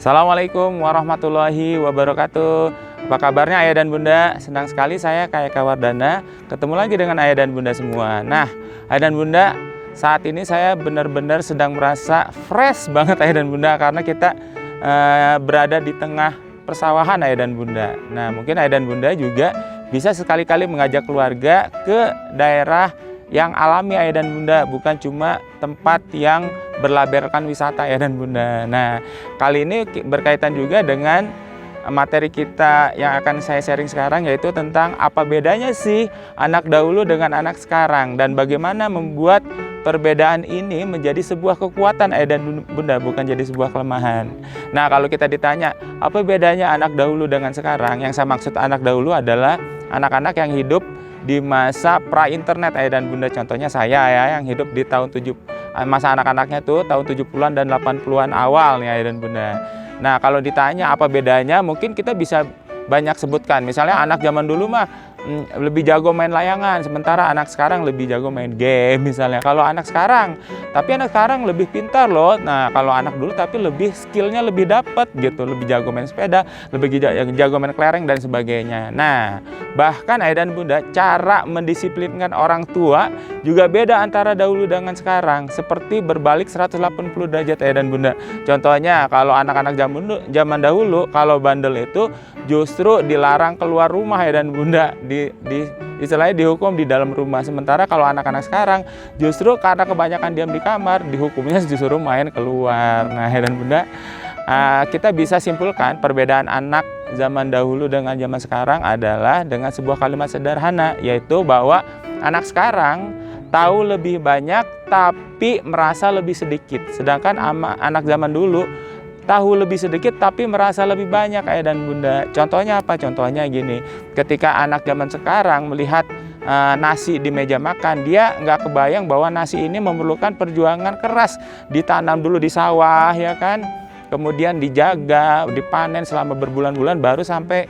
Assalamualaikum warahmatullahi wabarakatuh. Apa kabarnya ayah dan bunda? Senang sekali saya Kayaka Wardana ketemu lagi dengan ayah dan bunda semua. Nah, ayah dan bunda, saat ini saya benar-benar sedang merasa fresh banget ayah dan bunda, karena kita berada di tengah persawahan ayah dan bunda. Nah, mungkin ayah dan bunda juga bisa sekali-kali mengajak keluarga ke daerah yang alami ayah dan bunda, bukan cuma tempat yang berlabelkan wisata ayah dan bunda. Nah, kali ini berkaitan juga dengan materi kita yang akan saya sharing sekarang, yaitu tentang apa bedanya sih anak dahulu dengan anak sekarang, dan bagaimana membuat perbedaan ini menjadi sebuah kekuatan ayah dan bunda, bukan jadi sebuah kelemahan. Nah, kalau kita ditanya apa bedanya anak dahulu dengan sekarang, yang saya maksud anak dahulu adalah anak-anak yang hidup di masa pra-internet ayah dan bunda. Contohnya saya ya, yang hidup di tahun masa anak-anaknya tuh tahun 70-an dan 80-an awal nih ayah dan bunda. Nah, kalau ditanya apa bedanya, mungkin kita bisa banyak sebutkan. Misalnya anak zaman dulu mah lebih jago main layangan, sementara anak sekarang lebih jago main game misalnya. Kalau anak sekarang, tapi anak sekarang lebih pintar loh. Nah, kalau anak dulu tapi lebih skillnya lebih dapat gitu, lebih jago main sepeda, lebih jago main kelereng dan sebagainya. Nah, bahkan ayah dan bunda, cara mendisiplinkan orang tua juga beda antara dahulu dengan sekarang, seperti berbalik 180 derajat ayah dan bunda. Contohnya kalau anak-anak zaman dahulu, kalau bandel itu justru dilarang keluar rumah ya dan bunda, istilahnya dihukum di dalam rumah. Sementara kalau anak-anak sekarang justru karena kebanyakan diam di kamar, dihukumnya justru main keluar. Nah ya dan bunda, kita bisa simpulkan perbedaan anak zaman dahulu dengan zaman sekarang adalah dengan sebuah kalimat sederhana, yaitu bahwa anak sekarang tahu lebih banyak tapi merasa lebih sedikit, sedangkan anak zaman dulu tahu lebih sedikit tapi merasa lebih banyak ayah dan bunda. Contohnya apa? Contohnya gini, ketika anak zaman sekarang melihat nasi di meja makan, dia nggak kebayang bahwa nasi ini memerlukan perjuangan keras, ditanam dulu di sawah ya kan, kemudian dijaga, dipanen selama berbulan-bulan baru sampai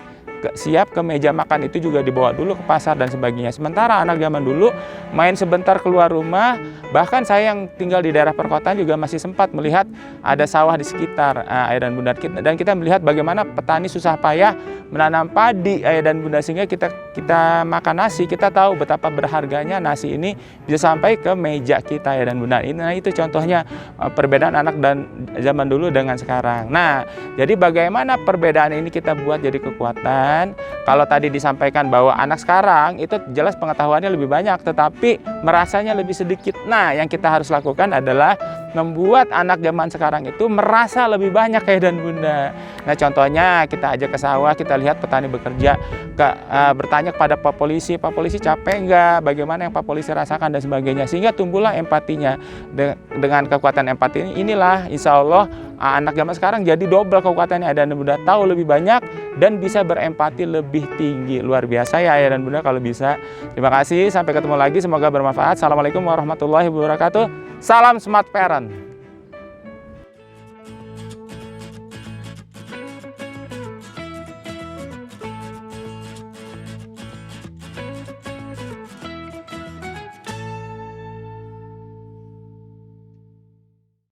siap ke meja makan. Itu juga dibawa dulu ke pasar dan sebagainya. Sementara anak zaman dulu main sebentar keluar rumah, bahkan saya yang tinggal di daerah perkotaan juga masih sempat melihat ada sawah di sekitar ayah dan bunda kita, dan kita melihat bagaimana petani susah payah menanam padi ayah dan bunda, sehingga kita makan nasi, kita tahu betapa berharganya nasi ini bisa sampai ke meja kita ayah dan bunda. Nah, itu contohnya perbedaan anak dan zaman dulu dengan sekarang. Nah, jadi bagaimana perbedaan ini kita buat jadi kekuatan? Kalau tadi disampaikan bahwa anak sekarang itu jelas pengetahuannya lebih banyak tetapi merasanya lebih sedikit. Nah, yang kita harus lakukan adalah membuat anak zaman sekarang itu merasa lebih banyak ayah dan bunda. Nah, contohnya kita ajak ke sawah, kita lihat petani bekerja, bertanya kepada Pak Polisi capek nggak, bagaimana yang Pak Polisi rasakan dan sebagainya, sehingga tumbuhlah empatinya. Dengan kekuatan empati inilah insya Allah anak zaman sekarang jadi double kekuatannya ayah dan bunda, tahu lebih banyak dan bisa berempati lebih tinggi. Luar biasa ya ayah dan bunda kalau bisa. Terima kasih, sampai ketemu lagi, semoga bermanfaat. Assalamualaikum warahmatullahi wabarakatuh. Salam Smart Parent.